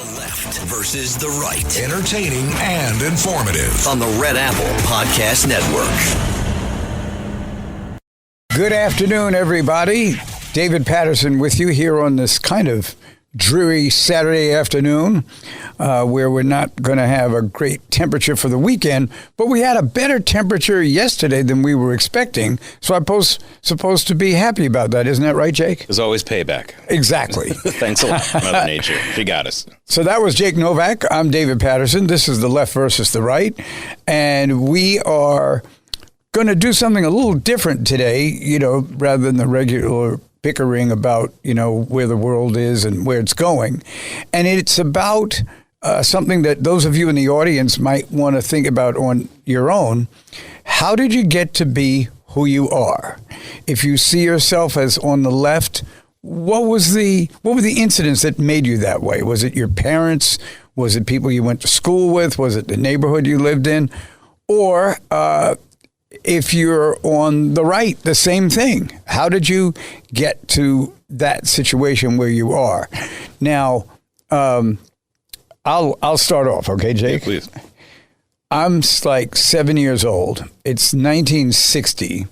The left versus the right. Entertaining and informative. On the Red Apple Podcast Network. Good afternoon, everybody. David Paterson with you here on this kind of dreary Saturday afternoon where we're not going to have a great temperature for the weekend, but we had a better temperature yesterday than we were expecting. So I'm supposed to be happy about that. Isn't that right, Jake? There's always payback. Exactly. Thanks a lot, Mother Nature. She got us. So that was Jake Novak. I'm David Paterson. This is the left versus the right. And we are going to do something a little different today, rather than the regular bickering about, where the world is and where it's going. And it's about something that those of you in the audience might want to think about on your own. How did you get to be who you are? If you see yourself as on the left, what were the incidents that made you that way? Was it your parents? Was it people you went to school with? Was it the neighborhood you lived in? Or if you're on the right, the same thing. How did you get to that situation where you are? Now, I'll start off, okay, Jake? Yeah, please. I'm like 7 years old. It's 1960,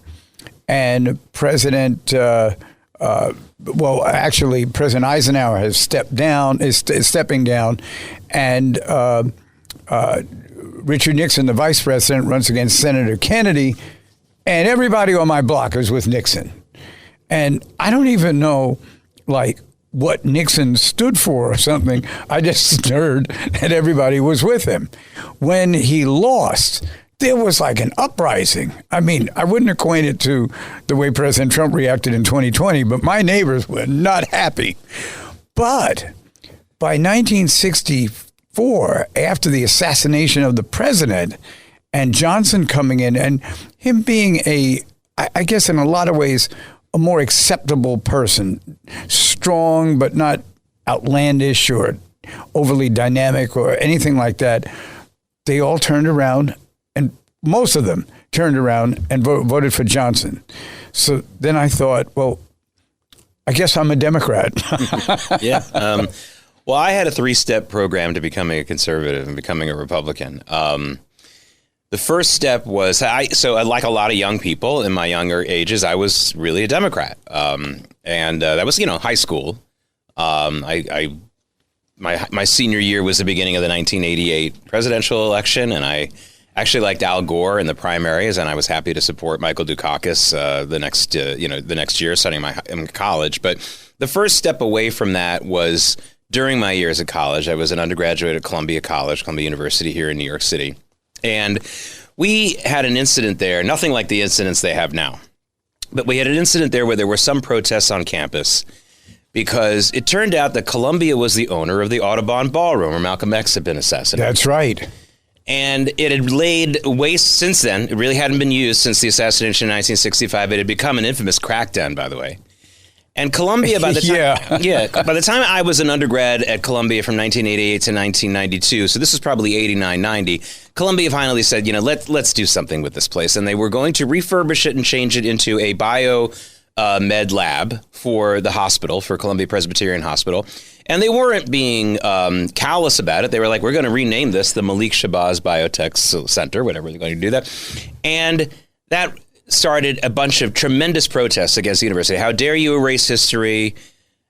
and President Eisenhower has is stepping down, and Richard Nixon, the vice president, runs against Senator Kennedy, and everybody on my block is with Nixon. And I don't even know, what Nixon stood for or something. I just heard that everybody was with him. When he lost, there was like an uprising. I mean, I wouldn't equate it to the way President Trump reacted in 2020, but my neighbors were not happy. But by 1964, after the assassination of the president and Johnson coming in and him being I guess in a lot of ways, a more acceptable person, strong but not outlandish or overly dynamic or anything like that, they all turned around, and most of them turned around and voted for Johnson. So then I thought, well, I guess I'm a Democrat. Yeah. Well, I had a 3-step program to becoming a conservative and becoming a Republican. The first step was, like a lot of young people in my younger ages, I was really a Democrat. And that was, high school. My senior year was the beginning of the 1988 presidential election, and I actually liked Al Gore in the primaries, and I was happy to support Michael Dukakis the next year, studying in college. But the first step away from that was during my years at college. I was an undergraduate at Columbia University here in New York City. And we had an incident there, nothing like the incidents they have now. But we had an incident there where there were some protests on campus because it turned out that Columbia was the owner of the Audubon Ballroom where Malcolm X had been assassinated. That's right. And it had laid waste since then. It really hadn't been used since the assassination in 1965. It had become an infamous crackdown, by the way. And Columbia, by the time by the time I was an undergrad at Columbia from 1988 to 1992, so this was probably 89, 90, Columbia finally said, let's do something with this place. And they were going to refurbish it and change it into a bio-med lab for the hospital, for Columbia Presbyterian Hospital. And they weren't being callous about it. They were like, we're going to rename this the Malik Shabazz Biotech Center, whatever they're going to do that. And that started a bunch of tremendous protests against the university. How dare you erase history?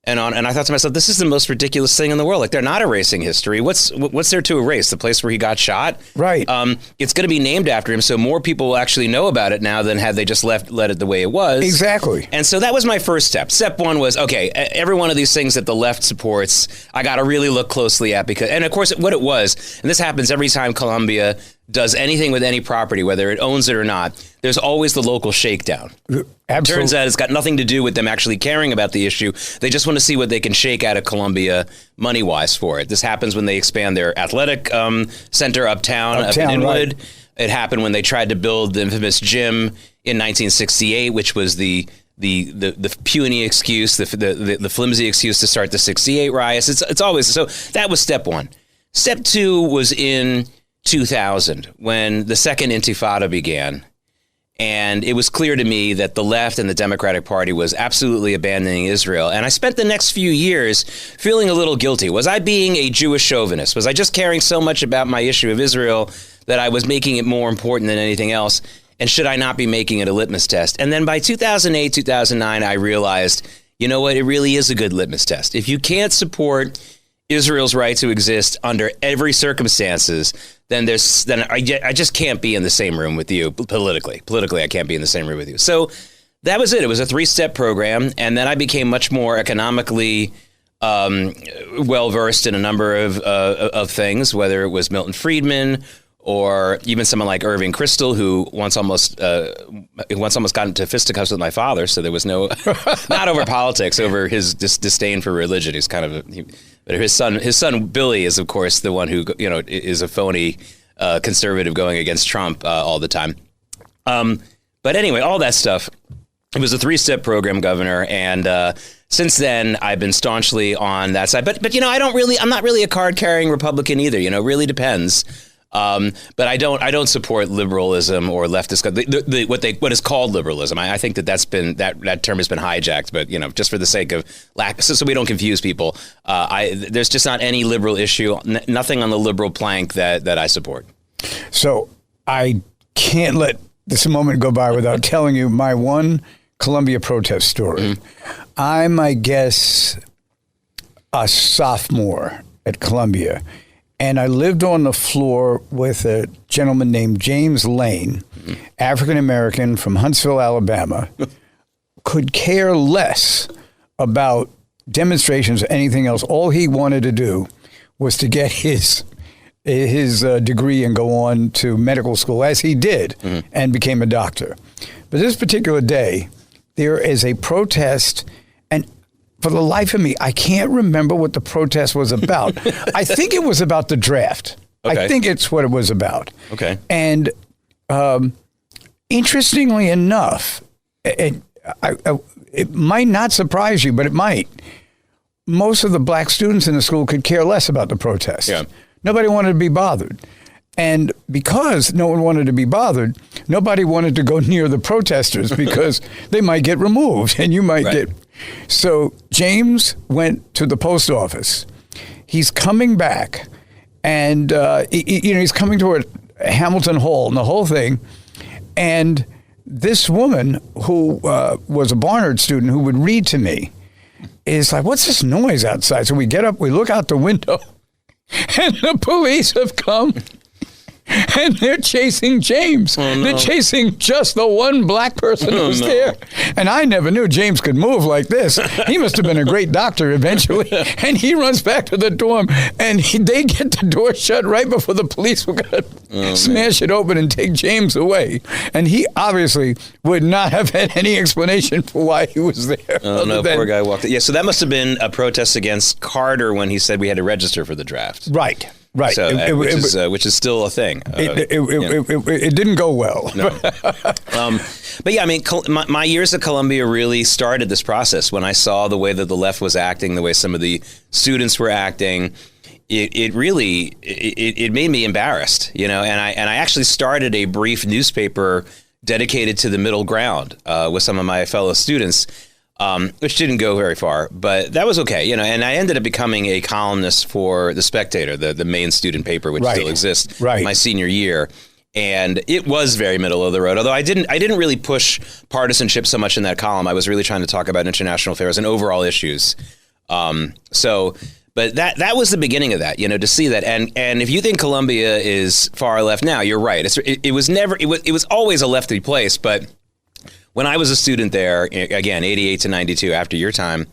And I thought to myself, this is the most ridiculous thing in the world. Like, they're not erasing history. What's there to erase? The place where he got shot? Right. It's going to be named after him, so more people will actually know about it now than had they just let it the way it was. Exactly. And so that was my first step. Step one was, okay, every one of these things that the left supports, I got to really look closely at and of course, what it was, and this happens every time Columbia does anything with any property, whether it owns it or not, there's always the local shakedown. Absolutely. Turns out it's got nothing to do with them actually caring about the issue. They just want to see what they can shake out of Columbia money-wise for it. This happens when they expand their athletic center uptown up in Inwood. Right. It happened when they tried to build the infamous gym in 1968, which was the puny excuse, the flimsy excuse to start the 68 riots. It's always, so that was step one. Step two was in 2000 when the second Intifada began. And it was clear to me that the left and the Democratic Party was absolutely abandoning Israel. And I spent the next few years feeling a little guilty. Was I being a Jewish chauvinist? Was I just caring so much about my issue of Israel that I was making it more important than anything else? And should I not be making it a litmus test? And then by 2008, 2009, I realized, you know what? It really is a good litmus test. If you can't support Israel's right to exist under every circumstances, then I just can't be in the same room with you politically. Politically, I can't be in the same room with you. So that was it. It was a 3-step program. And then I became much more economically well-versed in a number of things, whether it was Milton Friedman or even someone like Irving Kristol, who once almost got into fisticuffs with my father. So there was no, not over politics, over his disdain for religion. He's kind of, but his son Billy is, of course, the one who, is a phony conservative going against Trump all the time. But anyway, all that stuff. It was a 3-step program, Governor, and since then I've been staunchly on that side. But I'm not really a card-carrying Republican either. It really depends. But I don't support liberalism or leftist what is called liberalism. I think that term has been hijacked. But just for the sake of so we don't confuse people, there's just not any liberal issue, nothing on the liberal plank that I support. So I can't let this moment go by without telling you my one Columbia protest story. Mm-hmm. I'm, I guess, a sophomore at Columbia. And I lived on the floor with a gentleman named James Lane, African-American from Huntsville, Alabama, could care less about demonstrations or anything else. All he wanted to do was to get his degree and go on to medical school, as he did, and became a doctor. But this particular day, there is a protest, and for the life of me, I can't remember what the protest was about. I think it was about the draft. Okay. I think it's what it was about. Okay. And interestingly enough, it might not surprise you, but it might. Most of the black students in the school could care less about the protest. Yeah. Nobody wanted to be bothered. And because no one wanted to be bothered, nobody wanted to go near the protesters because they might get removed and you might get... So James went to the post office. He's coming back and, he's coming toward Hamilton Hall and the whole thing. And this woman who was a Barnard student who would read to me is like, what's this noise outside? So we get up, we look out the window, and the police have come. And they're chasing James. Oh, no. They're chasing just the one black person who was there. And I never knew James could move like this. He must have been a great doctor eventually. And he runs back to the dorm, and they get the door shut right before the police were going to smash it open and take James away. And he obviously would not have had any explanation for why he was there. Oh, no, poor guy walked in. Yeah, so that must have been a protest against Carter when he said we had to register for the draft. Right. Right, so, which is still a thing. It didn't go well. No. But yeah, I mean, my years at Columbia really started this process when I saw the way that the left was acting, the way some of the students were acting. It really made me embarrassed, and I actually started a brief newspaper dedicated to the middle ground with some of my fellow students. Which didn't go very far, but that was okay, and I ended up becoming a columnist for The Spectator, the main student paper, which still exists, my senior year. And it was very middle of the road, although I didn't really push partisanship so much in that column. I was really trying to talk about international affairs and overall issues. But that was the beginning of that, to see that. And if you think Columbia is far left now, you're right. It was always a lefty place, but when I was a student there, again, 88 to 92, after your time,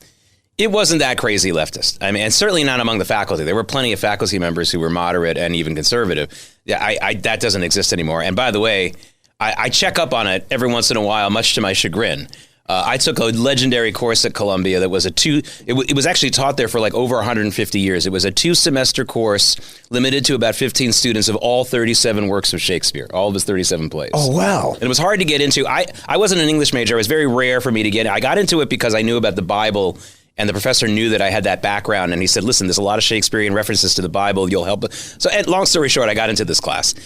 it wasn't that crazy leftist. I mean, and certainly not among the faculty. There were plenty of faculty members who were moderate and even conservative. Yeah, that doesn't exist anymore. And by the way, I check up on it every once in a while, much to my chagrin. I took a legendary course at Columbia that was it was actually taught there for like over 150 years. It was a 2-semester course limited to about 15 students of all 37 works of Shakespeare, all of his 37 plays. Oh, wow. And it was hard to get into. I wasn't an English major. It was very rare for me to get in. I got into it because I knew about the Bible, and the professor knew that I had that background, and he said, listen, there's a lot of Shakespearean references to the Bible. You'll help. So long story short, I got into this class.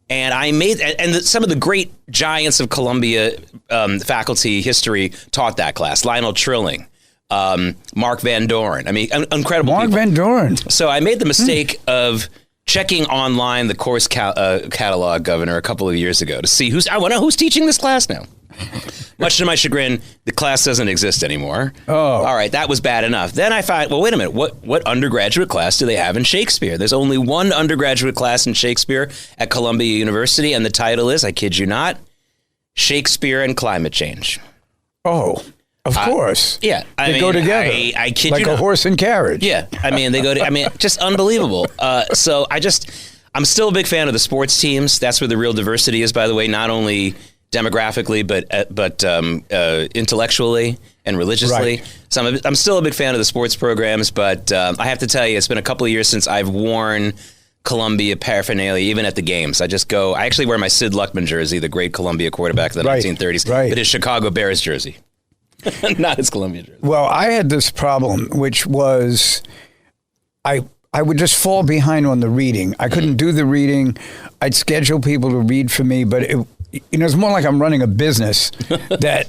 And I made, some of the great giants of Columbia faculty history taught that class. Lionel Trilling, Mark Van Doren. I mean, incredible Mark people. Van Doren. So I made the mistake of checking online the course catalog, Governor, a couple of years ago to see I want to know who's teaching this class now. Much to my chagrin, the class doesn't exist anymore. Oh. All right, that was bad enough. Then I find, well, wait a minute, what undergraduate class do they have in Shakespeare? There's only one undergraduate class in Shakespeare at Columbia University, and the title is, I kid you not, Shakespeare and Climate Change. Oh, of course. Yeah. They go together. I kid like you not. Like a horse and carriage. Yeah. I mean, just unbelievable. So I'm still a big fan of the sports teams. That's where the real diversity is, by the way, not only demographically, but intellectually and religiously. Right. So I'm still a big fan of the sports programs, but I have to tell you, it's been a couple of years since I've worn Columbia paraphernalia, even at the games. I actually wear my Sid Luckman jersey, the great Columbia quarterback of the 1930s, but his Chicago Bears jersey, not his Columbia jersey. Well, I had this problem, which was I would just fall behind on the reading. I couldn't do the reading. I'd schedule people to read for me, but it's more like I'm running a business that,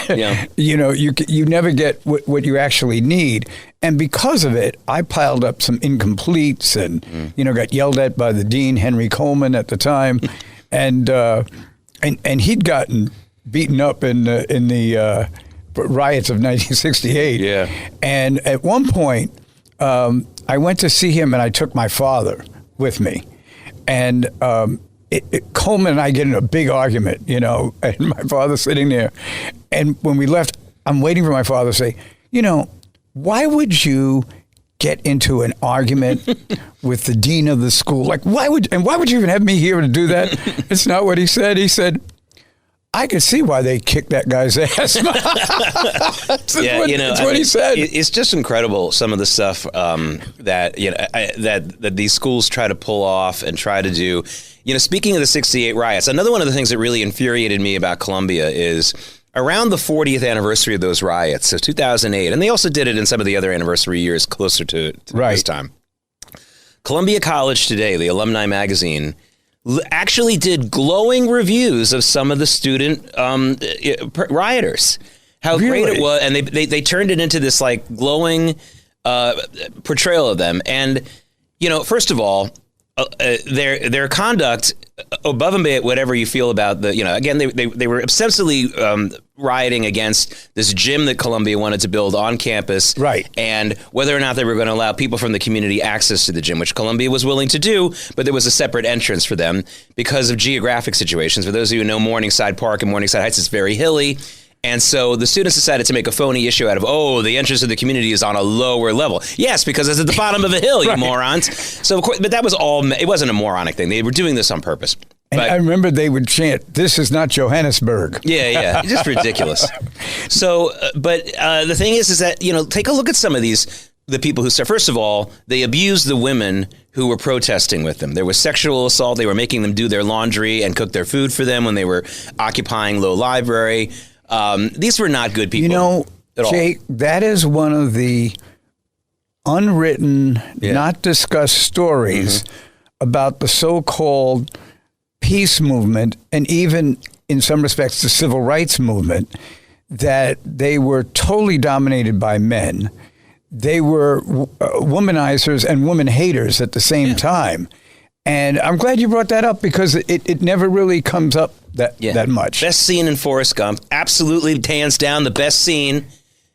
yeah. You never get what you actually need. And because of it, I piled up some incompletes and, got yelled at by the dean, Henry Coleman, at the time. And he'd gotten beaten up in the riots of 1968. Yeah. And at one point, I went to see him and I took my father with me. And Coleman and I get in a big argument, and my father's sitting there. And when we left, I'm waiting for my father to say, why would you get into an argument with the dean of the school? Like, why would you even have me here to do that? It's not what he said. He said, I could see why they kicked that guy's ass. That's what he said. It's just incredible, some of the stuff that these schools try to pull off and try to do. Speaking of the 68 riots, another one of the things that really infuriated me about Columbia is around the 40th anniversary of those riots, so 2008, and they also did it in some of the other anniversary years closer to this time. Columbia College Today, the alumni magazine, actually did glowing reviews of some of the student rioters. How great it was, and they turned it into this like glowing portrayal of them. And first of all, their conduct, above and beyond whatever you feel about again, they were obsessively rioting against this gym that Columbia wanted to build on campus, right? And whether or not they were going to allow people from the community access to the gym, which Columbia was willing to do, but there was a separate entrance for them because of geographic situations. For those of you who know Morningside Park and Morningside Heights, it's very hilly. And so the students decided to make a phony issue out of, the entrance to the community is on a lower level. Yes, because it's at the bottom of a hill, you morons. So, of course, but that was it wasn't a moronic thing. They were doing this on purpose. And I remember they would chant, "This is not Johannesburg." Yeah. Just ridiculous. So, but the thing is that, take a look at some of the people who said, first of all, they abused the women who were protesting with them. There was sexual assault. They were making them do their laundry and cook their food for them when they were occupying Low Library. These were not good people. Jake, that is one of the unwritten, not discussed stories about the so-called peace movement, and even in some respects the civil rights movement, that they were totally dominated by men. They were womanizers and woman haters at the same time. And I'm glad you brought that up because it never really comes up that much. Best scene in Forrest Gump, absolutely hands down the best scene,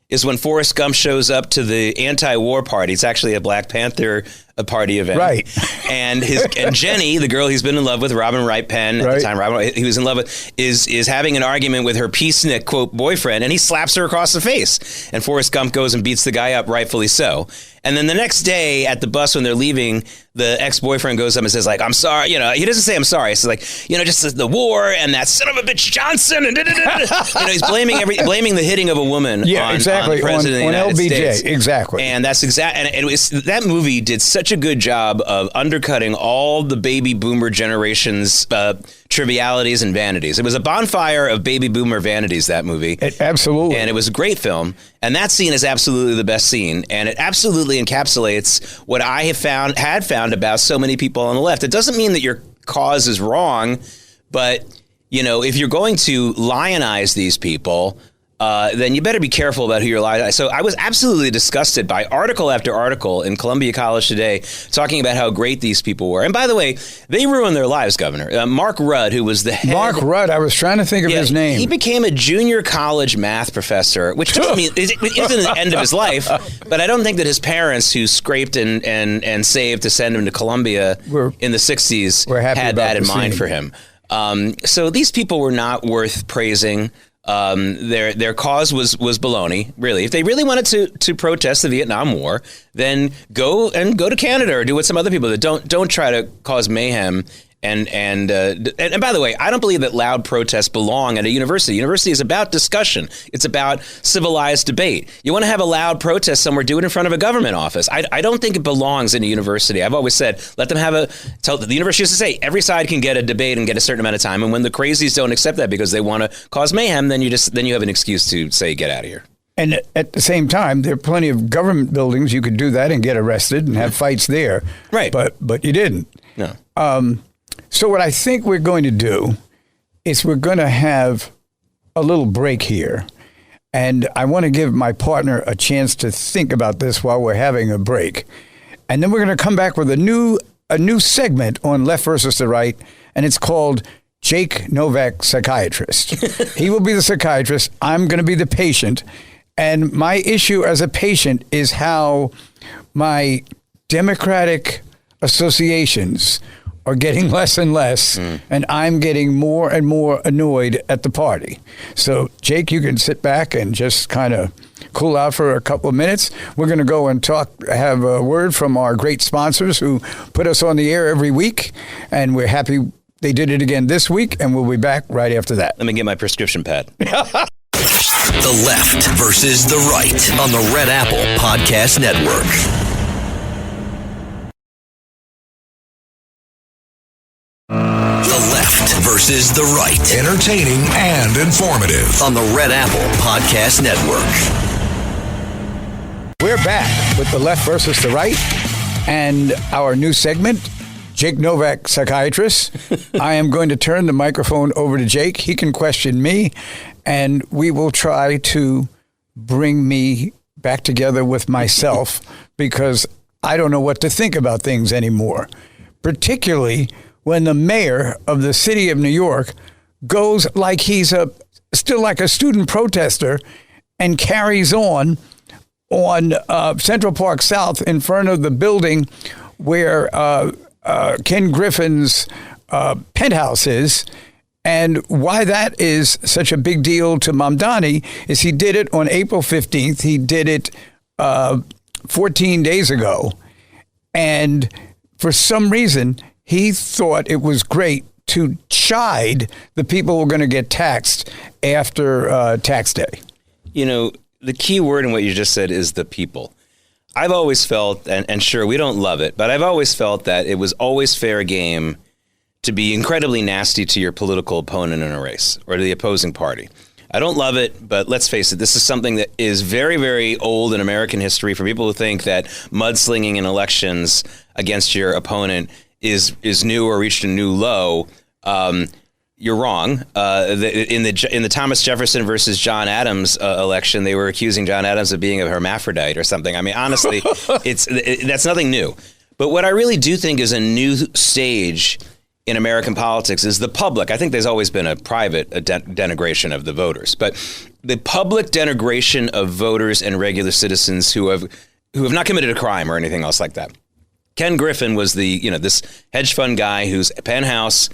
is when Forrest Gump shows up to the anti-war party. It's actually a Black Panther party event. Right. And Jenny, the girl he's been in love with, Robin Wright Penn, at the time, Robin he was in love with, is having an argument with her peacenik, quote, boyfriend, and he slaps her across the face. And Forrest Gump goes and beats the guy up, rightfully so. And then the next day at the bus when they're leaving, the ex-boyfriend goes up and says, like, I'm sorry. He doesn't say I'm sorry. It's like, just the war and that son of a bitch Johnson. And he's blaming the hitting of a woman on the president of the United States. Exactly. And that's and it was, that movie did such a good job of undercutting all the baby boomer generation's trivialities and vanities. It was a bonfire of baby boomer vanities, that movie. Absolutely. And it was a great film. And that scene is absolutely the best scene. And it absolutely encapsulates what I had found about so many people on the left. It doesn't mean that you're cause is wrong, but if you're going to lionize these people, then you better be careful about who you're lying. So I was absolutely disgusted by article after article in Columbia College Today talking about how great these people were. And by the way, they ruined their lives, Governor. Mark Rudd, who was the head... Mark Rudd, I was trying to think of his name. He became a junior college math professor, which doesn't mean it isn't the end of his life, but I don't think that his parents, who scraped and saved to send him to Columbia in the 60s, had that in mind for him. So these people were not worth praising. Their cause was baloney, really. If they really wanted to protest the Vietnam War, then go to Canada or do what some other people did. Don't try to cause mayhem. And by the way, I don't believe that loud protests belong at a university. University is about discussion. It's about civilized debate. You want to have a loud protest somewhere, do it in front of a government office. I don't think it belongs in a university. I've always said, let them tell the university used to say, every side can get a debate and get a certain amount of time. And when the crazies don't accept that because they want to cause mayhem, then you have an excuse to say, get out of here. And at the same time, there are plenty of government buildings you could do that and get arrested and have fights there. Right. But you didn't. No. So what I think we're going to do is we're going to have a little break here. And I want to give my partner a chance to think about this while we're having a break. And then we're going to come back with a new segment on Left versus the Right. And it's called Jake Novak, Psychiatrist. He will be the psychiatrist. I'm going to be the patient. And my issue as a patient is how my Democratic associations are getting less and less, and I'm getting more and more annoyed at the party. So, Jake, you can sit back and just kind of cool out for a couple of minutes. We're going to go and have a word from our great sponsors who put us on the air every week, and we're happy they did it again this week, and we'll be back right after that. Let me get my prescription pad. The Left versus the Right on the Red Apple Podcast Network. The Left versus the Right. Entertaining and informative on the Red Apple Podcast Network. We're back with The Left versus the Right and our new segment, Jake Novak, Psychiatrist. I am going to turn the microphone over to Jake. He can question me, and we will try to bring me back together with myself because I don't know what to think about things anymore, particularly when the mayor of the city of New York goes like he's still like a student protester and carries on Central Park South in front of the building where Ken Griffin's penthouse is. And why that is such a big deal to Mamdani is he did it on April 15th. He did it 14 days ago. And for some reason, he thought it was great to chide the people who were going to get taxed after tax day. You know, the key word in what you just said is the people. I've always felt, and sure, we don't love it, but I've always felt that it was always fair game to be incredibly nasty to your political opponent in a race or to the opposing party. I don't love it, but let's face it, this is something that is very, very old in American history for people who think that mudslinging in elections against your opponent is new or reached a new low. You're wrong. In the Thomas Jefferson versus John Adams election, they were accusing John Adams of being a hermaphrodite or something. I mean, honestly, that's nothing new. But what I really do think is a new stage in American politics is the public. I think there's always been a private denigration of the voters, but the public denigration of voters and regular citizens who have not committed a crime or anything else like that. Ken Griffin was this hedge fund guy whose penthouse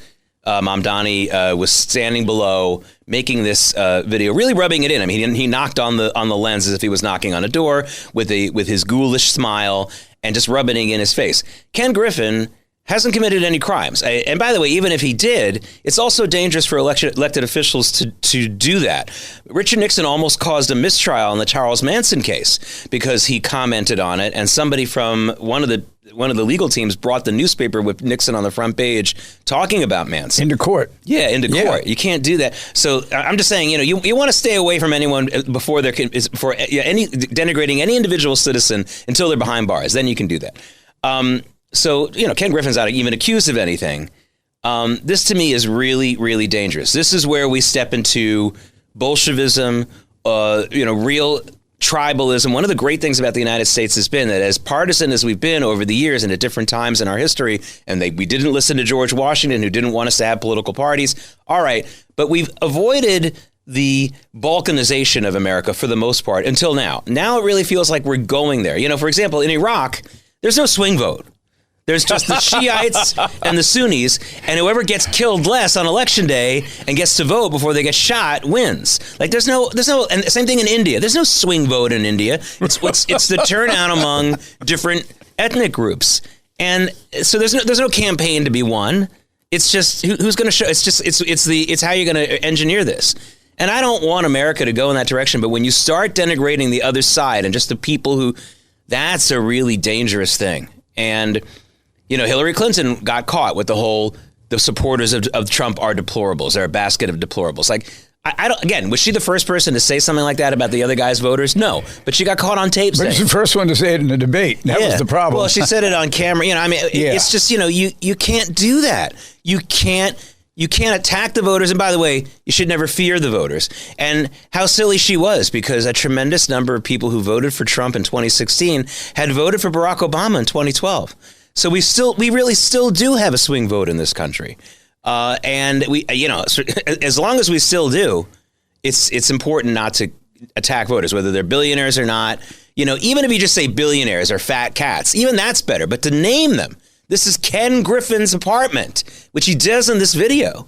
Mamdani was standing below, making this video, really rubbing it in. I mean, he knocked on the lens as if he was knocking on a door with his ghoulish smile and just rubbing it in his face. Ken Griffin hasn't committed any crimes. And by the way, even if he did, it's also dangerous for elected officials to do that. Richard Nixon almost caused a mistrial in the Charles Manson case because he commented on it, and somebody from one of the legal teams brought the newspaper with Nixon on the front page talking about Manson. Into court. Yeah, into court. You can't do that. So I'm just saying, you want to stay away from anyone before denigrating any individual citizen until they're behind bars. Then you can do that. So, Ken Griffin's not even accused of anything. This to me is really, really dangerous. This is where we step into Bolshevism, real tribalism. One of the great things about the United States has been that as partisan as we've been over the years and at different times in our history, and we didn't listen to George Washington, who didn't want us to have political parties. All right. But we've avoided the balkanization of America for the most part until now. Now it really feels like we're going there. For example, in Iraq, there's no swing vote. There's just the Shiites and the Sunnis, and whoever gets killed less on election day and gets to vote before they get shot wins. Like there's no, and same thing in India. There's no swing vote in India. It's the turnout among different ethnic groups, and so there's no campaign to be won. It's just who's going to show. It's how you're going to engineer this. And I don't want America to go in that direction. But when you start denigrating the other side and just the people who, that's a really dangerous thing. And Hillary Clinton got caught with the supporters of Trump are deplorables. They're a basket of deplorables. Like, I don't, again, was she the first person to say something like that about the other guy's voters? No, but she got caught on tape saying. But she's the first one to say it in a debate. That was the problem. Well, she said it on camera. It's just, you can't do that. You can't attack the voters. And by the way, you should never fear the voters. And how silly she was, because a tremendous number of people who voted for Trump in 2016 had voted for Barack Obama in 2012. So we really still do have a swing vote in this country. And we, as long as we still do, it's important not to attack voters, whether they're billionaires or not. Even if you just say billionaires or fat cats, even that's better. But to name them, this is Ken Griffin's apartment, which he does in this video,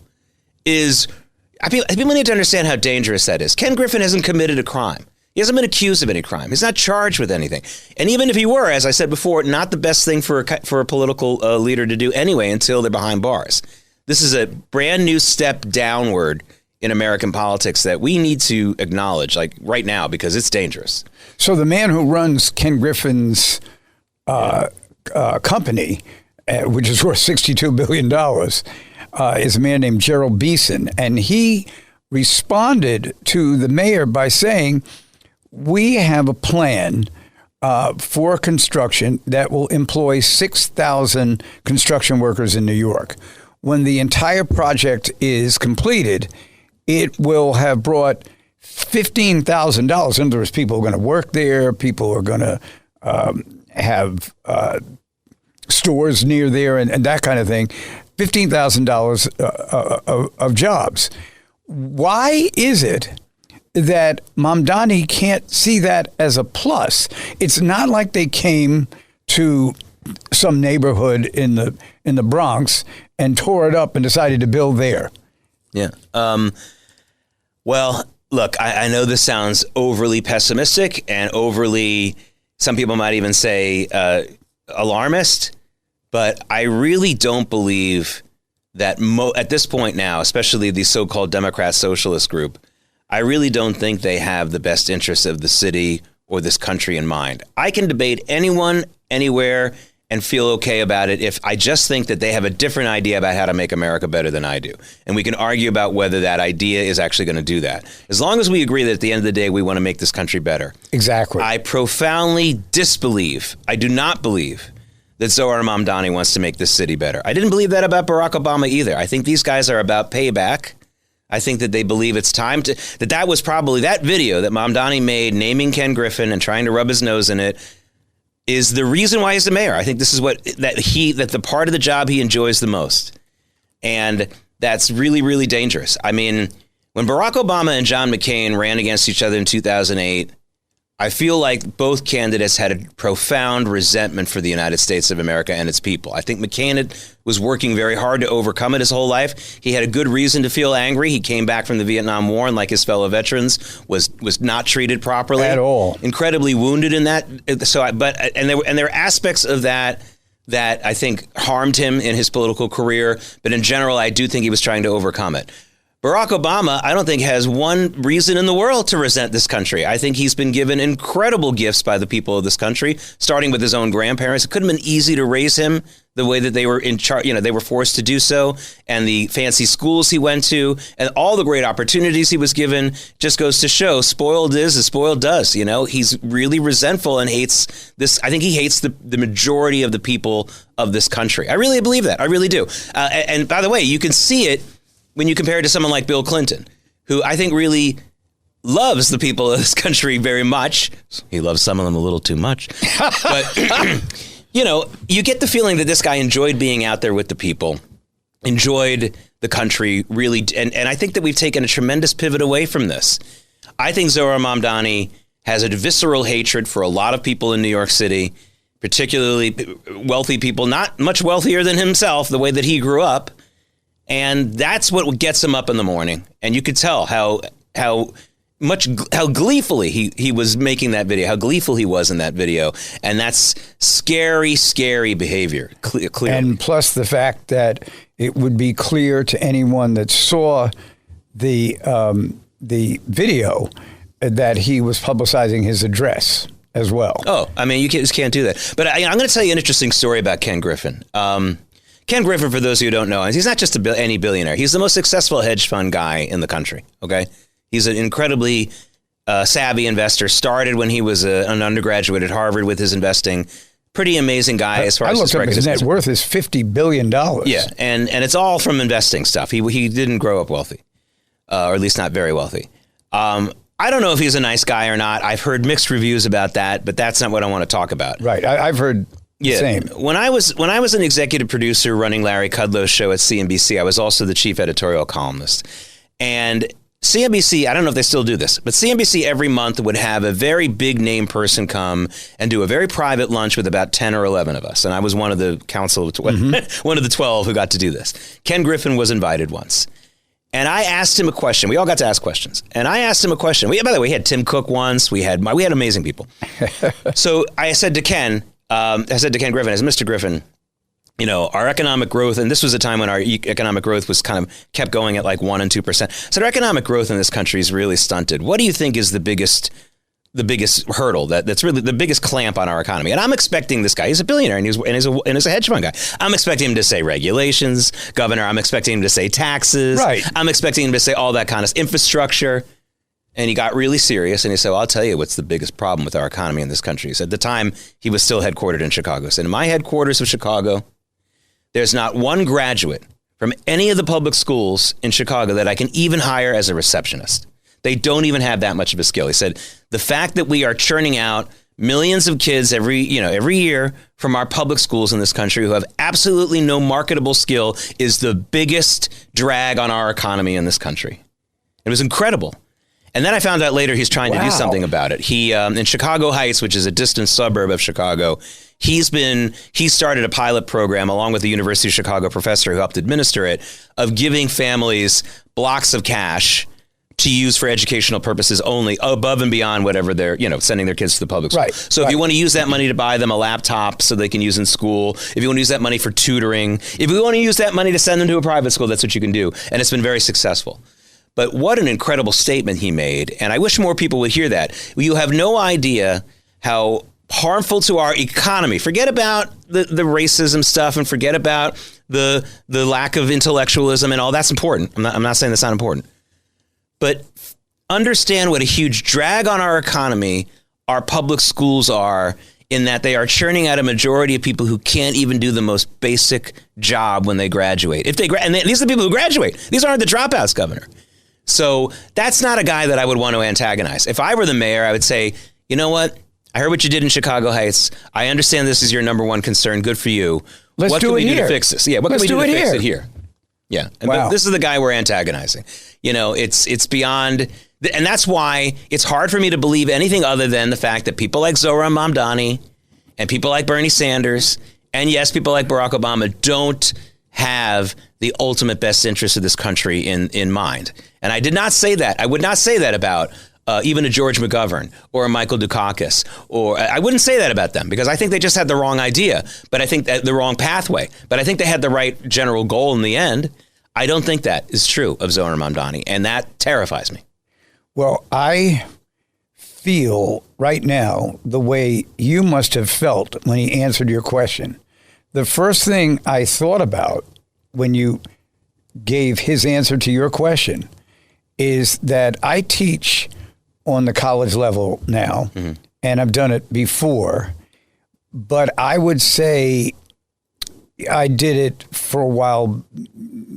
people need to understand how dangerous that is. Ken Griffin hasn't committed a crime. He hasn't been accused of any crime. He's not charged with anything. And even if he were, as I said before, not the best thing for a political leader to do anyway until they're behind bars. This is a brand new step downward in American politics that we need to acknowledge, like right now, because it's dangerous. So the man who runs Ken Griffin's company, which is worth $62 billion, is a man named Gerald Beeson. And he responded to the mayor by saying, we have a plan for construction that will employ 6,000 construction workers in New York. When the entire project is completed, it will have brought $15,000. In other words, people are going to work there. People are going to have stores near there and that kind of thing. $15,000 of jobs. Why is it that Mamdani can't see that as a plus? It's not like they came to some neighborhood in the Bronx and tore it up and decided to build there. Yeah. Well, look, I know this sounds overly pessimistic and overly, some people might even say alarmist, but I really don't believe that at this point now, especially the so-called Democrat Socialist group, I really don't think they have the best interests of the city or this country in mind. I can debate anyone, anywhere, and feel okay about it if I just think that they have a different idea about how to make America better than I do. And we can argue about whether that idea is actually going to do that. As long as we agree that at the end of the day, we want to make this country better. Exactly. I profoundly disbelieve, I do not believe that Zohar Mamdani wants to make this city better. I didn't believe that about Barack Obama either. I think these guys are about payback. I think that they believe it's time to, that was probably that video that Mamdani made naming Ken Griffin and trying to rub his nose in it is the reason why he's the mayor. I think this is that the part of the job he enjoys the most. And that's really, really dangerous. I mean, when Barack Obama and John McCain ran against each other in 2008, I feel like both candidates had a profound resentment for the United States of America and its people. I think McCain was working very hard to overcome it his whole life. He had a good reason to feel angry. He came back from the Vietnam War and, like his fellow veterans, was not treated properly at all. Incredibly wounded in that. So, there were aspects of that I think harmed him in his political career. But in general, I do think he was trying to overcome it. Barack Obama, I don't think, has one reason in the world to resent this country. I think he's been given incredible gifts by the people of this country, starting with his own grandparents. It couldn't have been easy to raise him the way that they were in charge, they were forced to do so, and the fancy schools he went to, and all the great opportunities he was given, just goes to show spoiled is as spoiled does. He's really resentful and hates this. I think he hates the majority of the people of this country. I really believe that. I really do. And by the way, you can see it when you compare it to someone like Bill Clinton, who I think really loves the people of this country very much. He loves some of them a little too much. But you get the feeling that this guy enjoyed being out there with the people, enjoyed the country, really. And I think that we've taken a tremendous pivot away from this. I think Zohran Mamdani has a visceral hatred for a lot of people in New York City, particularly wealthy people, not much wealthier than himself, the way that he grew up. And that's what gets him up in the morning. And you could tell how gleefully he was making that video, how gleeful he was in that video. And that's scary, scary behavior, clearly. And plus the fact that it would be clear to anyone that saw the video that he was publicizing his address as well. Oh, I mean, you just can't do that. But I'm going to tell you an interesting story about Ken Griffin. Ken Griffin, for those of you who don't know, he's not just any billionaire. He's the most successful hedge fund guy in the country, okay? He's an incredibly savvy investor. Started when he was an undergraduate at Harvard with his investing. Pretty amazing guy as far as his record. His net worth is $50 billion. Yeah, and it's all from investing stuff. He didn't grow up wealthy, or at least not very wealthy. I don't know if he's a nice guy or not. I've heard mixed reviews about that, but that's not what I want to talk about. Right, I've heard the same. When I was an executive producer running Larry Kudlow's show at CNBC, I was also the chief editorial columnist. And CNBC, I don't know if they still do this, but CNBC every month would have a very big name person come and do a very private lunch with about 10 or 11 of us. And I was one of the council, one of the 12 who got to do this. Ken Griffin was invited once. And I asked him a question. We all got to ask questions. And I asked him a question. By the way, we had Tim Cook once. We had amazing people. So I said to Ken Griffin, as Mr. Griffin, our economic growth, and this was a time when our economic growth was kind of kept going at like 1% and 2%. So our economic growth in this country is really stunted. What do you think is the biggest hurdle that's really the biggest clamp on our economy? And I'm expecting this guy, he's a billionaire and he's a hedge fund guy. I'm expecting him to say regulations, governor. I'm expecting him to say taxes. Right. I'm expecting him to say all that kind of infrastructure. And he got really serious and he said, well, I'll tell you what's the biggest problem with our economy in this country. He said, at the time he was still headquartered in Chicago. He said, in my headquarters of Chicago, there's not one graduate from any of the public schools in Chicago that I can even hire as a receptionist. They don't even have that much of a skill. He said, the fact that we are churning out millions of kids every year from our public schools in this country who have absolutely no marketable skill is the biggest drag on our economy in this country. It was incredible. And then I found out later he's trying to do something about it. He in Chicago Heights, which is a distant suburb of Chicago, he started a pilot program along with the University of Chicago professor who helped administer it of giving families blocks of cash to use for educational purposes only, above and beyond whatever they're, sending their kids to the public school. Right. So if you want to use that money to buy them a laptop so they can use in school, if you want to use that money for tutoring, if you want to use that money to send them to a private school, that's what you can do. And it's been very successful. But what an incredible statement he made. And I wish more people would hear that. You have no idea how harmful to our economy. Forget about the racism stuff and forget about the lack of intellectualism and all. That's important. I'm not saying that's not important. But understand what a huge drag on our economy our public schools are, in that they are churning out a majority of people who can't even do the most basic job when they graduate. And these are the people who graduate. These aren't the dropouts, Governor. So that's not a guy that I would want to antagonize. If I were the mayor, I would say, you know what? I heard what you did in Chicago Heights. I understand this is your number one concern. Good for you. What can we do to fix this? Yeah, what can we do to fix it here? Yeah, but this is the guy we're antagonizing. It's beyond, and that's why it's hard for me to believe anything other than the fact that people like Zohran Mamdani and people like Bernie Sanders and yes, people like Barack Obama don't have the ultimate best interest of this country in mind. And I did not say that. I would not say that about even a George McGovern or a Michael Dukakis, or I wouldn't say that about them because I think they just had the wrong idea, but I think that the wrong pathway, but I think they had the right general goal in the end. I don't think that is true of Zohran Mamdani, and that terrifies me. Well, I feel right now the way you must have felt when he answered your question, the first thing I thought about when you gave his answer to your question is that I teach on the college level now, and I've done it before, but I would say I did it for a while,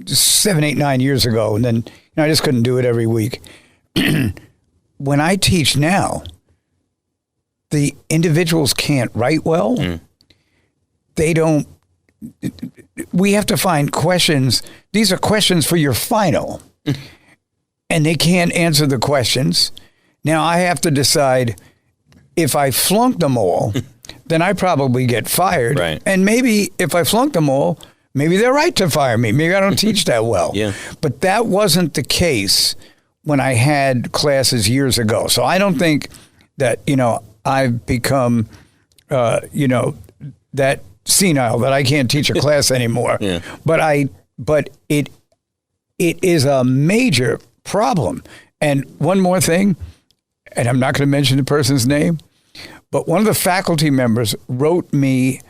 7, 8, 9 years ago, and then I just couldn't do it every week. When I teach now, the individuals can't write well. They don't. We have to find questions. These are questions for your final, and they can't answer the questions. Now I have to decide if I flunk them all, then I probably get fired. Right. And maybe if I flunk them all, maybe they're right to fire me. Maybe I don't teach that well. Yeah. But that wasn't the case when I had classes years ago. So I don't think that, I've become, that senile that I can't teach a class anymore. Yeah. But it is a major problem. And one more thing, and I'm not going to mention the person's name, but one of the faculty members wrote me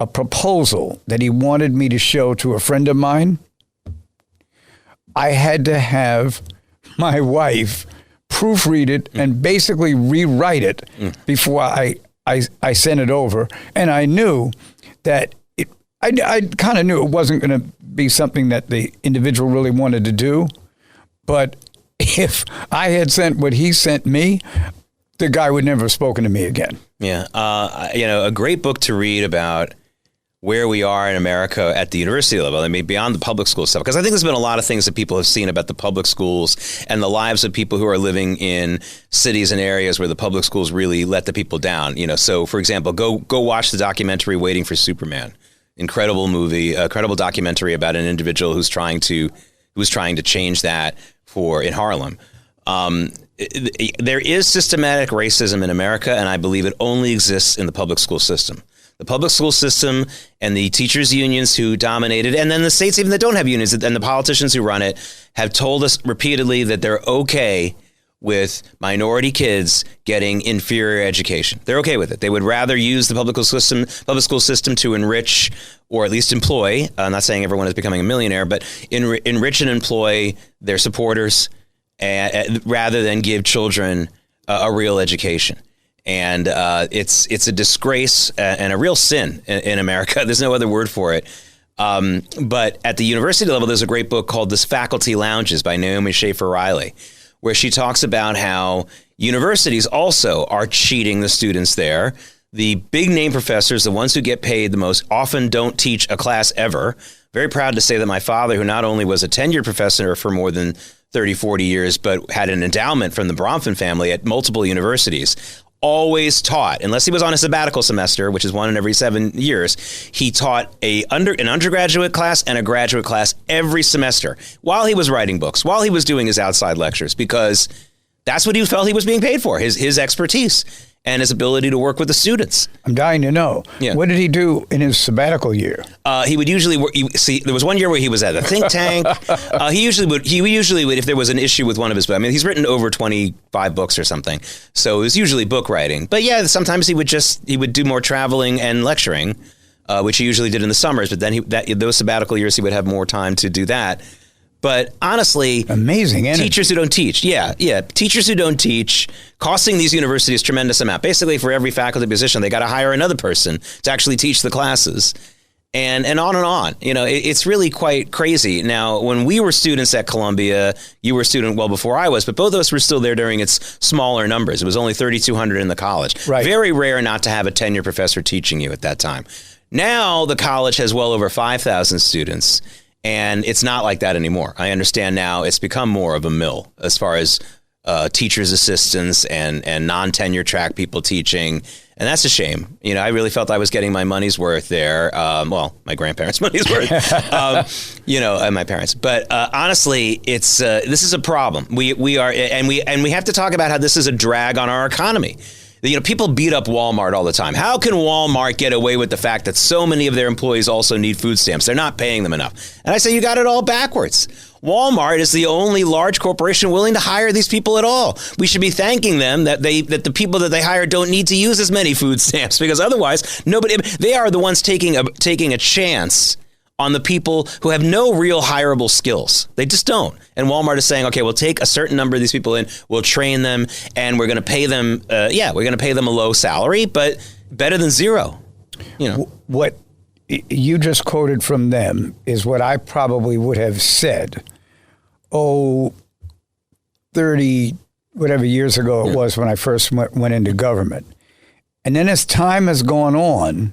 a proposal that he wanted me to show to a friend of mine. I had to have my wife proofread it and basically rewrite it before I sent it over. And I knew that I kind of knew it wasn't going to be something that the individual really wanted to do. But if I had sent what he sent me, the guy would never have spoken to me again. Yeah. A great book to read about where we are in America at the university level. I mean, beyond the public school stuff, because I think there's been a lot of things that people have seen about the public schools and the lives of people who are living in cities and areas where the public schools really let the people down. So for example, go watch the documentary Waiting for Superman. Incredible movie, incredible documentary about an individual who's trying to change that in Harlem. There is systematic racism in America, and I believe it only exists in the public school system. The public school system and the teachers' unions who dominate it, and then the states even that don't have unions, and the politicians who run it, have told us repeatedly that they're okay with minority kids getting inferior education. They're okay with it. They would rather use the public school system to enrich or at least employ. I'm not saying everyone is becoming a millionaire, but enrich and employ their supporters rather than give children a real education. And it's a disgrace and a real sin in America. There's no other word for it. But at the university level, there's a great book called This Faculty Lounges by Naomi Schaefer Riley, where she talks about how universities also are cheating the students there. The big name professors, the ones who get paid the most, often don't teach a class ever. Very proud to say that my father, who not only was a tenured professor for more than 30, 40 years, but had an endowment from the Bronfman family at multiple universities, always taught, unless he was on a sabbatical semester, which is one in every 7 years, he taught an undergraduate class and a graduate class every semester while he was writing books, while he was doing his outside lectures, because that's what he felt he was being paid for, his expertise and his ability to work with the students. I'm dying to know. Yeah. What did he do in his sabbatical year? He would usually work. There was one year where he was at a think tank. He usually would, if there was an issue with one of his books. I mean, he's written over 25 books or something, so it was usually book writing. But yeah, sometimes he would do more traveling and lecturing, which he usually did in the summers. But then those sabbatical years, he would have more time to do that. But honestly, amazing teachers who don't teach. Yeah. Teachers who don't teach, costing these universities tremendous amount. Basically, for every faculty position, they got to hire another person to actually teach the classes, and on and on. It's really quite crazy. Now, when we were students at Columbia, you were a student well before I was, but both of us were still there during its smaller numbers. It was only 3,200 in the college. Right. Very rare not to have a tenured professor teaching you at that time. Now, the college has well over 5,000 students. And it's not like that anymore. I understand now it's become more of a mill as far as teachers' assistants and non-tenure track people teaching. And that's a shame. I really felt I was getting my money's worth there. My grandparents' money's worth, and my parents. But honestly, it's this is a problem. We are, and we have to talk about how this is a drag on our economy. People beat up Walmart all the time. How can Walmart get away with the fact that so many of their employees also need food stamps? They're not paying them enough. And I say, you got it all backwards. Walmart is the only large corporation willing to hire these people at all. We should be thanking them that the people that they hire don't need to use as many food stamps, because otherwise they are the ones taking a chance on the people who have no real hireable skills. They just don't. And Walmart is saying, okay, we'll take a certain number of these people in, we'll train them, and we're going to pay them, we're going to pay them a low salary, but better than zero. What you just quoted from them is what I probably would have said, 30, whatever years ago it was when I first went into government. And then as time has gone on,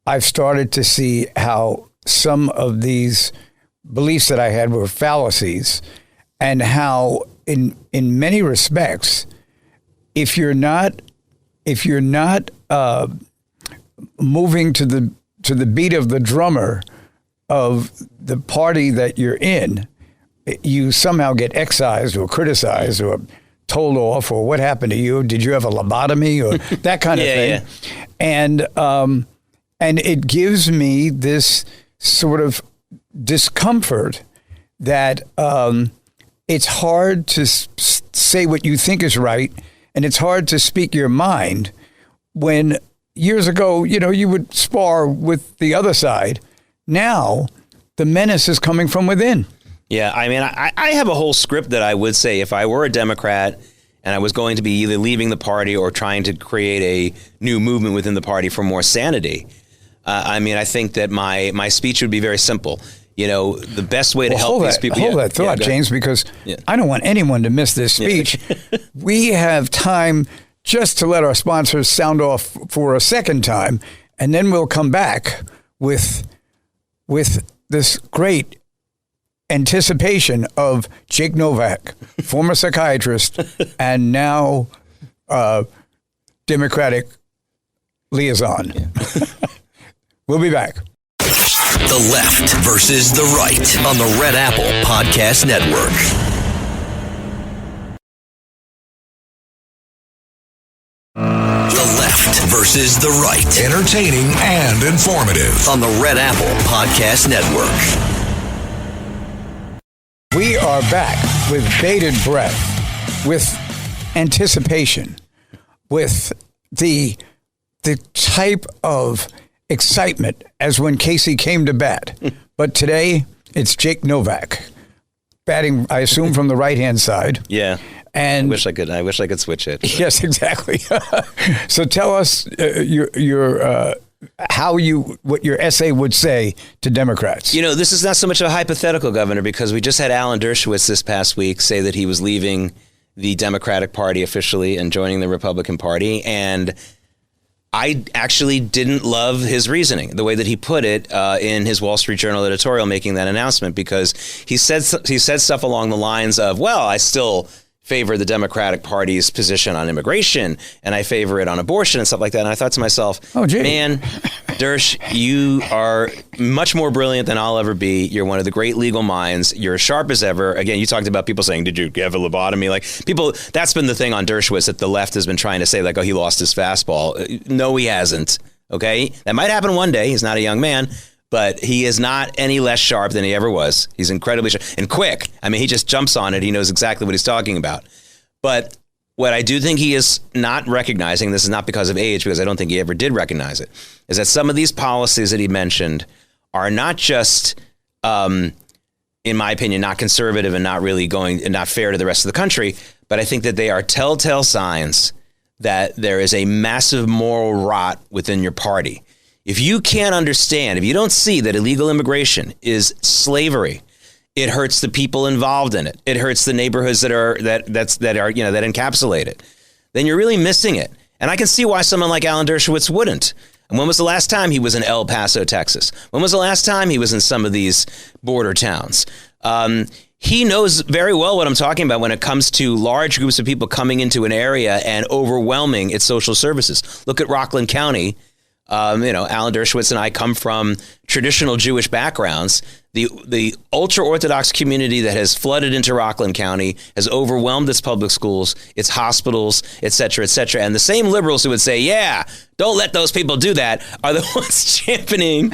I've started to see how some of these beliefs that I had were fallacies, and how in many respects, if you're not moving to the beat of the drummer of the party that you're in, you somehow get excised or criticized or told off, or what happened to you? Did you have a lobotomy or that kind of thing? Yeah. And it gives me this sort of discomfort that it's hard to say what you think is right, and it's hard to speak your mind when years ago, you would spar with the other side. Now, the menace is coming from within. Yeah, I mean, I have a whole script that I would say if I were a Democrat and I was going to be either leaving the party or trying to create a new movement within the party for more sanity. I think that my speech would be very simple. The best way to help these people. Hold that thought, James, because I don't want anyone to miss this speech. We have time just to let our sponsors sound off for a second time, and then we'll come back with this great anticipation of Jake Novak, former psychiatrist, and now Democratic liaison. Yeah. We'll be back. The Left versus the Right on the Red Apple Podcast Network. The Left versus the Right. Entertaining and informative on the Red Apple Podcast Network. We are back with bated breath, with anticipation, with the type of excitement as when Casey came to bat. But today, it's Jake Novak, batting, I assume, from the right-hand side. Yeah. And I wish I could switch it. But. Yes, exactly. So tell us what your essay would say to Democrats. This is not so much a hypothetical, Governor, because we just had Alan Dershowitz this past week say that he was leaving the Democratic Party officially and joining the Republican Party. And I actually didn't love his reasoning, the way that he put it in his Wall Street Journal editorial making that announcement, because he said stuff along the lines of, well, I still favor the Democratic Party's position on immigration, and I favor it on abortion and stuff like that. And I thought to myself, man, Dersh, you are much more brilliant than I'll ever be. You're one of the great legal minds. You're as sharp as ever. Again, you talked about people saying, did you have a lobotomy? Like people, that's been the thing on Dershowitz that the left has been trying to say, like, oh, he lost his fastball. No, he hasn't. Okay. That might happen one day. He's not a young man. But he is not any less sharp than he ever was. He's incredibly sharp and quick. I mean, he just jumps on it. He knows exactly what he's talking about. But what I do think he is not recognizing, this is not because of age, because I don't think he ever did recognize it, is that some of these policies that he mentioned are not just, in my opinion, not conservative and not really not fair to the rest of the country, but I think that they are telltale signs that there is a massive moral rot within your party. If you can't understand, if you don't see that illegal immigration is slavery, it hurts the people involved in it. It hurts the neighborhoods that encapsulate it. Then you're really missing it. And I can see why someone like Alan Dershowitz wouldn't. And when was the last time he was in El Paso, Texas? When was the last time he was in some of these border towns? He knows very well what I'm talking about when it comes to large groups of people coming into an area and overwhelming its social services. Look at Rockland County. Alan Dershowitz and I come from traditional Jewish backgrounds, the ultra-Orthodox community that has flooded into Rockland County has overwhelmed its public schools, its hospitals, et cetera, et cetera. And the same liberals who would say, yeah, don't let those people do that, are the ones championing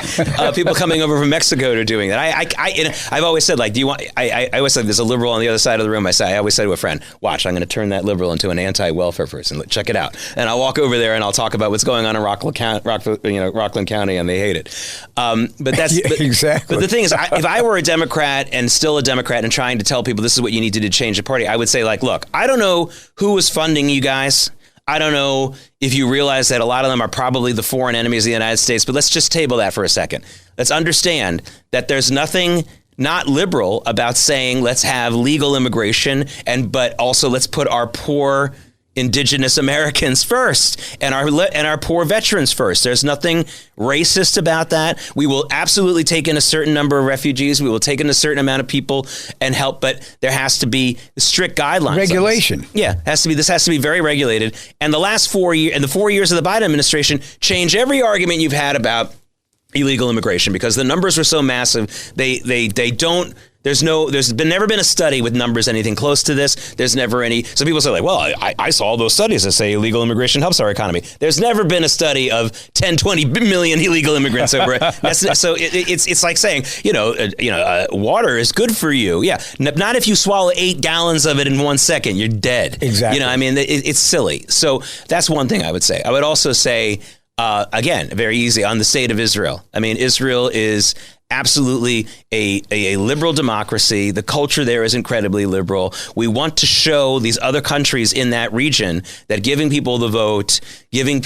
people coming over from Mexico to doing that. I've always said, like, I always said there's a liberal on the other side of the room. I always say to a friend, watch, I'm going to turn that liberal into an anti-welfare person. Check it out. And I'll walk over there and I'll talk about what's going on in Rockland County, and they hate it. But that's exactly. But the thing is, if I were a Democrat and still a Democrat and trying to tell people this is what you need to do to change the party, I would say, like, look, I don't know who was funding you guys. I don't know if you realize that a lot of them are probably the foreign enemies of the United States, but let's just table that for a second. Let's understand that there's nothing not liberal about saying let's have legal immigration, but also let's put our poor Indigenous Americans first and our poor veterans first. There's nothing racist about that. We will absolutely take in a certain number of refugees. We will take in a certain amount of people and help, but there has to be strict guidelines. Regulation. Yeah, this has to be very regulated. And the last 4 years, and the 4 years of the Biden administration change every argument you've had about illegal immigration because the numbers were so massive. They don't. There's never been a study with numbers anything close to this. There's never any. Some people say, like, well, I saw all those studies that say illegal immigration helps our economy. There's never been a study of 10, 20 million illegal immigrants over. So it's like saying, water is good for you. Yeah, not if you swallow 8 gallons of it in 1 second. You're dead. Exactly. I mean, it's silly. So that's one thing I would say. I would also say, again, very easy on the state of Israel. I mean, Israel is absolutely a liberal democracy. The culture there is incredibly liberal. We want to show these other countries in that region that giving people the vote, giving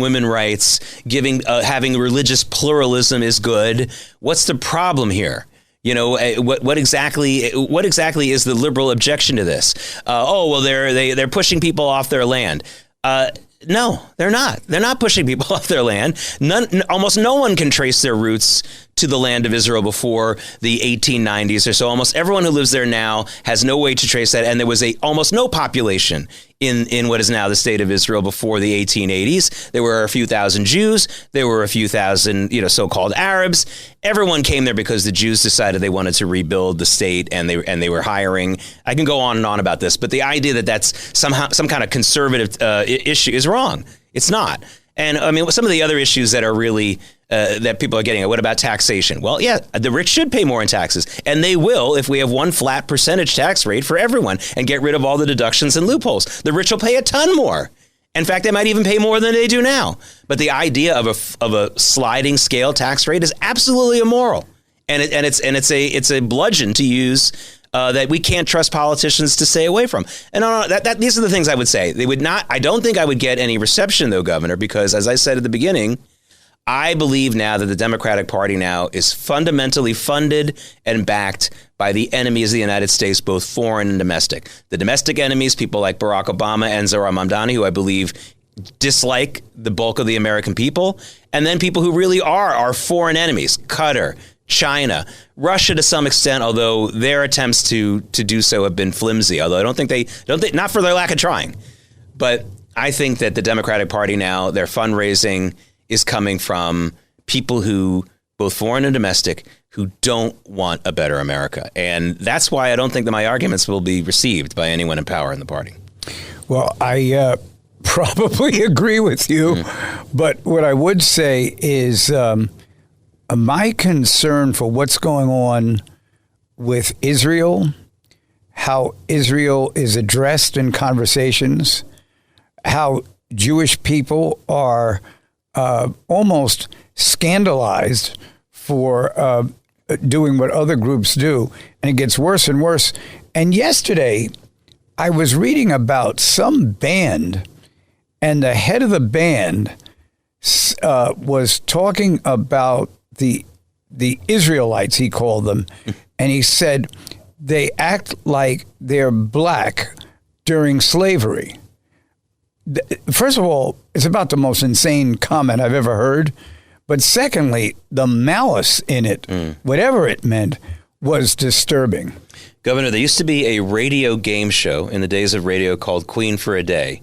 women rights, having religious pluralism is good. What's the problem here? What exactly is the liberal objection to this? They're pushing people off their land. No, they're not. They're not pushing people off their land. Almost no one can trace their roots to the land of Israel before the 1890s or so. Almost everyone who lives there now has no way to trace that. And there was almost no population in what is now the state of Israel before the 1880s. There were a few thousand Jews. There were a few thousand, so-called Arabs. Everyone came there because the Jews decided they wanted to rebuild the state, and they were hiring. I can go on and on about this, but the idea that that's somehow some kind of conservative issue is wrong. It's not. And I mean, some of the other issues that are really that people are getting at, what about taxation? Well, yeah, the rich should pay more in taxes, and they will if we have one flat percentage tax rate for everyone and get rid of all the deductions and loopholes. The rich will pay a ton more. In fact, they might even pay more than they do now. But the idea of a sliding scale tax rate is absolutely immoral, and it's a bludgeon to use. That we can't trust politicians to stay away from. And these are the things I would say. They would not. I don't think I would get any reception, though, Governor, because as I said at the beginning, I believe now that the Democratic Party now is fundamentally funded and backed by the enemies of the United States, both foreign and domestic. The domestic enemies, people like Barack Obama and Zohran Mamdani, who I believe dislike the bulk of the American people, and then people who really are our foreign enemies, Qatar, China, Russia to some extent, although their attempts to do so have been flimsy. Although I don't think not for their lack of trying, but I think that the Democratic Party now, their fundraising is coming from people who, both foreign and domestic, who don't want a better America, and that's why I don't think that my arguments will be received by anyone in power in the party. Well, I probably agree with you, but what I would say is. My concern for what's going on with Israel, how Israel is addressed in conversations, how Jewish people are almost scandalized for doing what other groups do, and it gets worse and worse. And yesterday, I was reading about some band, and the head of the band was talking about the Israelites, he called them, and he said they act like they're black during slavery. First of all, it's about the most insane comment I've ever heard. But secondly, the malice in it, whatever it meant, was disturbing. Governor, there used to be a radio game show in the days of radio called Queen for a Day.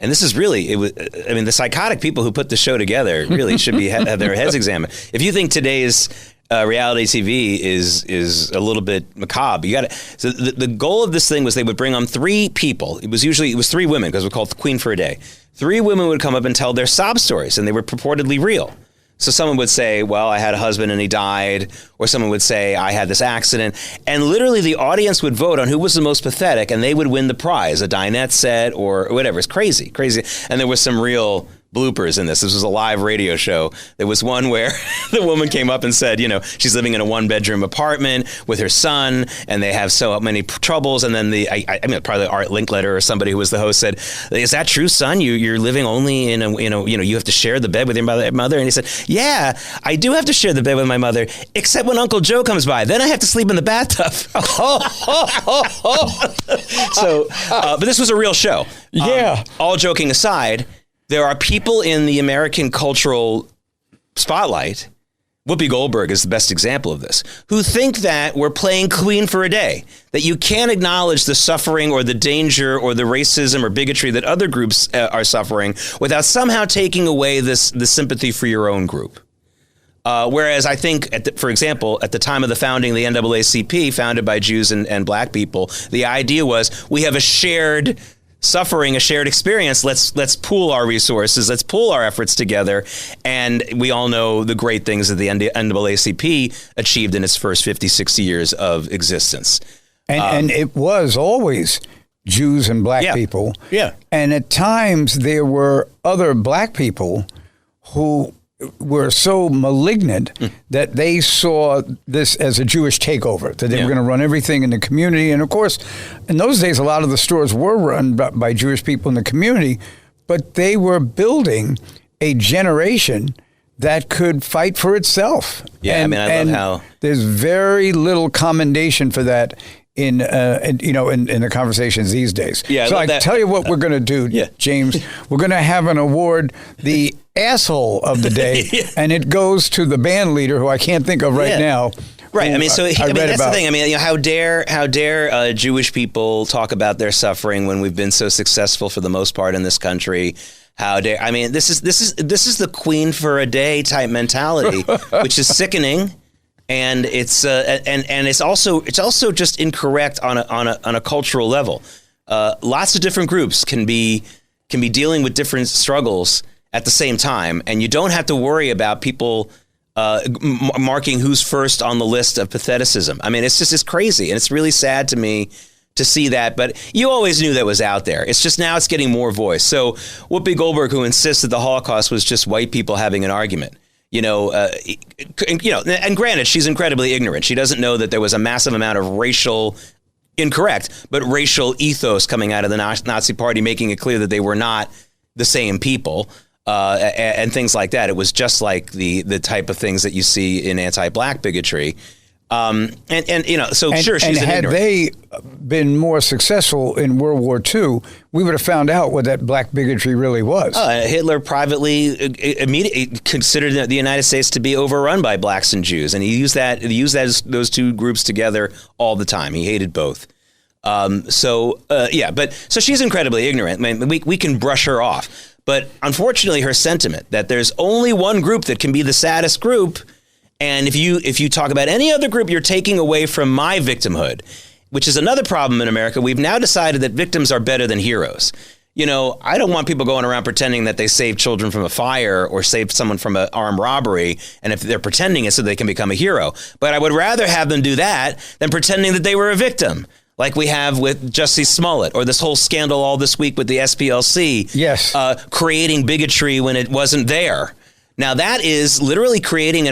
And this is really, the psychotic people who put the show together really should be have their heads examined. If you think today's reality TV is a little bit macabre, so the goal of this thing was they would bring on 3 people. It was 3 women, because we're called Queen for a Day. 3 women would come up and tell their sob stories, and they were purportedly real. So someone would say, well, I had a husband and he died, or someone would say, I had this accident. And literally the audience would vote on who was the most pathetic, and they would win the prize, a dinette set or whatever. It's crazy. And there was some real bloopers in this. This was a live radio show. There was one where the woman came up and said, she's living in a 1-bedroom apartment with her son, and they have so many troubles. And then probably Art Linkletter or somebody who was the host said, "Is that true, son? You're living only in you have to share the bed with your mother?" And he said, "Yeah, I do have to share the bed with my mother, except when Uncle Joe comes by. Then I have to sleep in the bathtub." So, but this was a real show. Yeah. All joking aside, there are people in the American cultural spotlight, Whoopi Goldberg is the best example of this, who think that we're playing Queen for a Day, that you can't acknowledge the suffering or the danger or the racism or bigotry that other groups are suffering without somehow taking away the sympathy for your own group. Whereas I think, for example, at the time of the founding of the NAACP, founded by Jews and black people, the idea was we have a shared suffering, a shared experience. Let's pool our resources. Let's pool our efforts together. And we all know the great things that the NAACP achieved in its first 50, 60 years of existence. And it was always Jews and black people. Yeah. And at times there were other black people who were so malignant that they saw this as a Jewish takeover, that they were going to run everything in the community. And of course, in those days, a lot of the stores were run by Jewish people in the community, but they were building a generation that could fight for itself. Yeah, I love how there's very little commendation for that in the conversations these days. Yeah, so I tell you what we're going to do, James. We're going to have an award, the asshole of the day, and it goes to the band leader, who I can't think of right now. Right. That's the thing. How dare Jewish people talk about their suffering when we've been so successful for the most part in this country? How dare? This is the Queen for a Day type mentality, which is sickening. And it's it's also just incorrect on a cultural level. Lots of different groups can be dealing with different struggles at the same time, and you don't have to worry about people marking who's first on the list of patheticism. It's crazy, and it's really sad to me to see that. But you always knew that was out there. It's just now it's getting more voice. So Whoopi Goldberg, who insists that the Holocaust was just white people having an argument. And granted, she's incredibly ignorant. She doesn't know that there was a massive amount of racial ethos coming out of the Nazi Party, making it clear that they were not the same people and things like that. It was just like the type of things that you see in anti-black bigotry. Sure, she's an had ignorant. They been more successful in World War II, we would have found out what that black bigotry really was. Hitler privately immediately considered the United States to be overrun by blacks and Jews, and he used those two groups together all the time. He hated both. So she's incredibly ignorant. We can brush her off, but unfortunately, her sentiment that there's only one group that can be the saddest group. And if you talk about any other group, you're taking away from my victimhood, which is another problem in America. We've now decided that victims are better than heroes. I don't want people going around pretending that they saved children from a fire or saved someone from an armed robbery, and if they're pretending it so they can become a hero. But I would rather have them do that than pretending that they were a victim, like we have with Jussie Smollett, or this whole scandal all this week with the SPLC. Yes. Creating bigotry when it wasn't there. Now, that is literally creating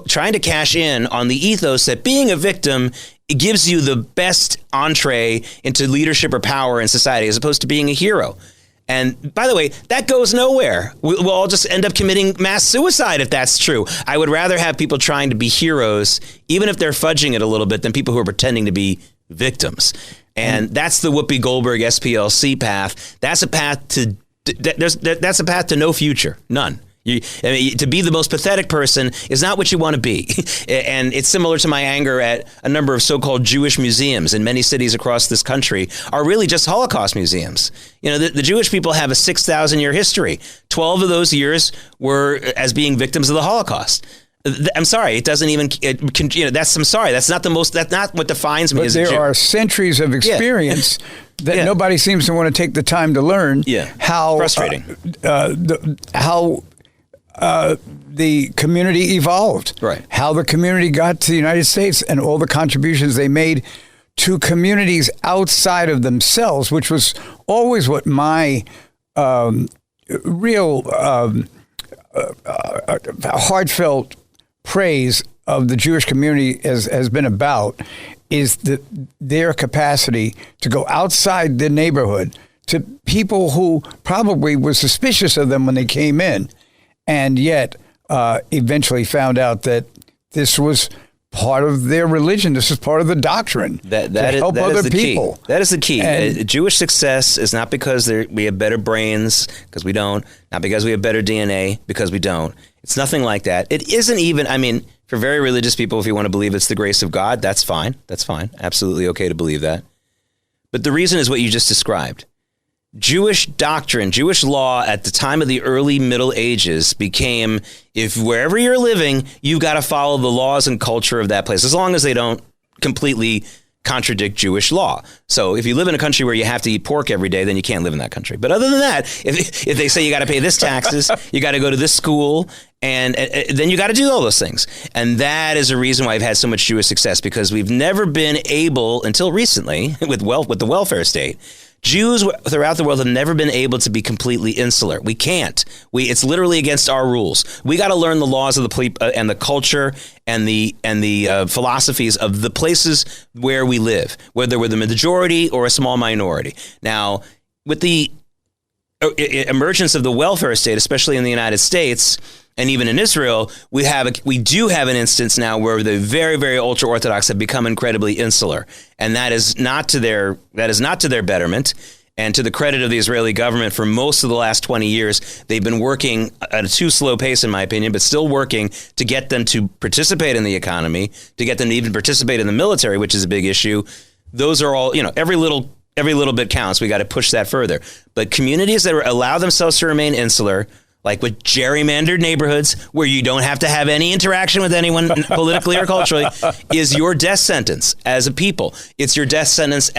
trying to cash in on the ethos that being a victim, it gives you the best entree into leadership or power in society, as opposed to being a hero. And by the way, that goes nowhere. We'll all just end up committing mass suicide if that's true. I would rather have people trying to be heroes, even if they're fudging it a little bit, than people who are pretending to be victims. And that's the Whoopi Goldberg SPLC path. That's a path to no future. None. To be the most pathetic person is not what you want to be. And it's similar to my anger at a number of so-called Jewish museums in many cities across this country are really just Holocaust museums. The Jewish people have a 6,000-year history. 12 of those years were as being victims of the Holocaust. I'm sorry, it doesn't even. I'm sorry, that's not what defines me as a Jew. But there are centuries of experience that nobody seems to want to take the time to learn. How frustrating. How the community evolved. Right. How the community got to the United States and all the contributions they made to communities outside of themselves, which was always what my real heartfelt praise of the Jewish community has been about, is their capacity to go outside the neighborhood to people who probably were suspicious of them when they came in, and yet eventually found out that this was part of their religion. This is part of the doctrine to help other people. That is the key. Jewish success is not because we have better brains, because we don't. Not because we have better DNA, because we don't. It's nothing like that. It isn't even, for very religious people, if you want to believe it's the grace of God, that's fine. That's fine. Absolutely okay to believe that. But the reason is what you just described. Jewish doctrine, Jewish law at the time of the early Middle Ages became, if wherever you're living, you've got to follow the laws and culture of that place, as long as they don't completely contradict Jewish law. So if you live in a country where you have to eat pork every day, then you can't live in that country. But other than that, if they say you got to pay this taxes, you got to go to this school, and then you got to do all those things. And that is a reason why I've had so much Jewish success, because we've never been able, until recently, with the welfare state, Jews throughout the world have never been able to be completely insular. We can't. It's literally against our rules. We got to learn the laws of the and the culture and the philosophies of the places where we live, whether we're the majority or a small minority. Now, with the emergence of the welfare state, especially in the United States and even in Israel, we do have an instance now where the very, very ultra-Orthodox have become incredibly insular, and that is not to their betterment. And to the credit of the Israeli government, for most of the last 20 years, they've been working at a too slow pace, in my opinion, but still working to get them to participate in the economy, to get them to even participate in the military, which is a big issue. Those are all, every little bit counts. We got to push that further. But communities that allow themselves to remain insular, like with gerrymandered neighborhoods where you don't have to have any interaction with anyone politically or culturally, is your death sentence as a people. It's your death sentence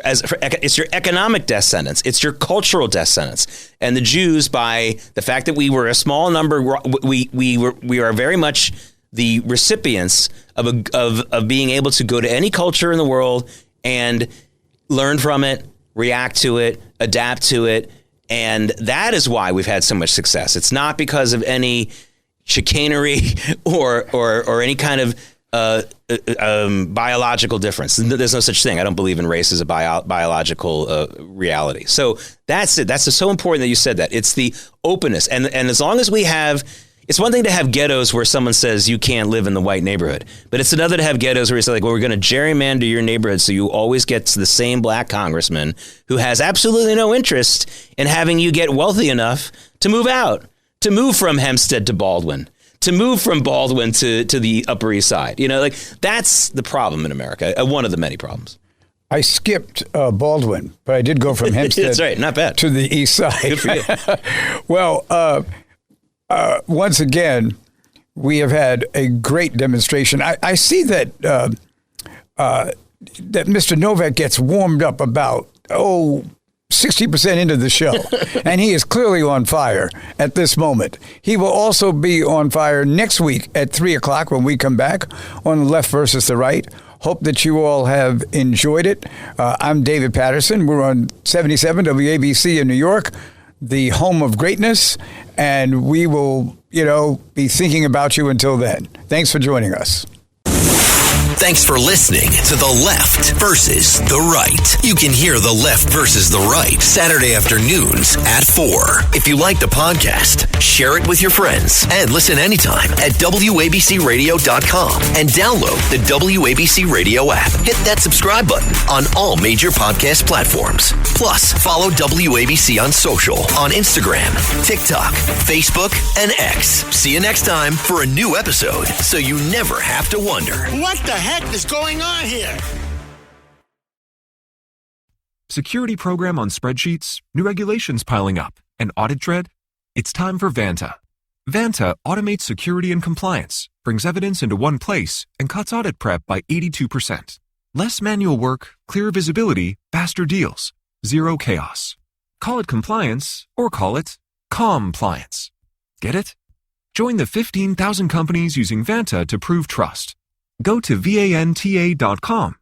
it's your economic death sentence. It's your cultural death sentence. And the Jews, by the fact that we were a small number, we are very much the recipients of being able to go to any culture in the world and learn from it, react to it, adapt to it. And that is why we've had so much success. It's not because of any chicanery or any kind of biological difference. There's no such thing. I don't believe in race as a biological reality. So that's it. That's so important that you said that. It's the openness. And as long as we have, it's one thing to have ghettos where someone says you can't live in the white neighborhood, but it's another to have ghettos where you say, like, well, we're going to gerrymander your neighborhood so you always get to the same black congressman who has absolutely no interest in having you get wealthy enough to move out, to move from Hempstead to Baldwin, to move from Baldwin to the Upper East Side. That's the problem in America, one of the many problems. I skipped Baldwin, but I did go from Hempstead That's right, not bad. to the East Side. Good for you. Well, once again, we have had a great demonstration. I see that Mr. Novak gets warmed up about 60% into the show, and he is clearly on fire at this moment. He will also be on fire next week at 3 o'clock when we come back on The Left versus the Right. Hope that you all have enjoyed it. I'm David Paterson. We're on 77 WABC in New York, the home of greatness, and we will, be thinking about you until then. Thanks for joining us. Thanks for listening to The Left versus the Right. You can hear The Left versus the Right Saturday afternoons at 4. If you like the podcast, share it with your friends and listen anytime at WABCRadio.com and download the WABC Radio app. Hit that subscribe button on all major podcast platforms. Plus, follow WABC on social on Instagram, TikTok, Facebook, and X. See you next time for a new episode so you never have to wonder. What the heck is going on here? Security program on spreadsheets, new regulations piling up, and audit dread? It's time for Vanta. Vanta automates security and compliance, brings evidence into one place, and cuts audit prep by 82%. Less manual work, clearer visibility, faster deals, zero chaos. Call it compliance or call it compliance. Get it? Join the 15,000 companies using Vanta to prove trust. Go to vanta.com/calm.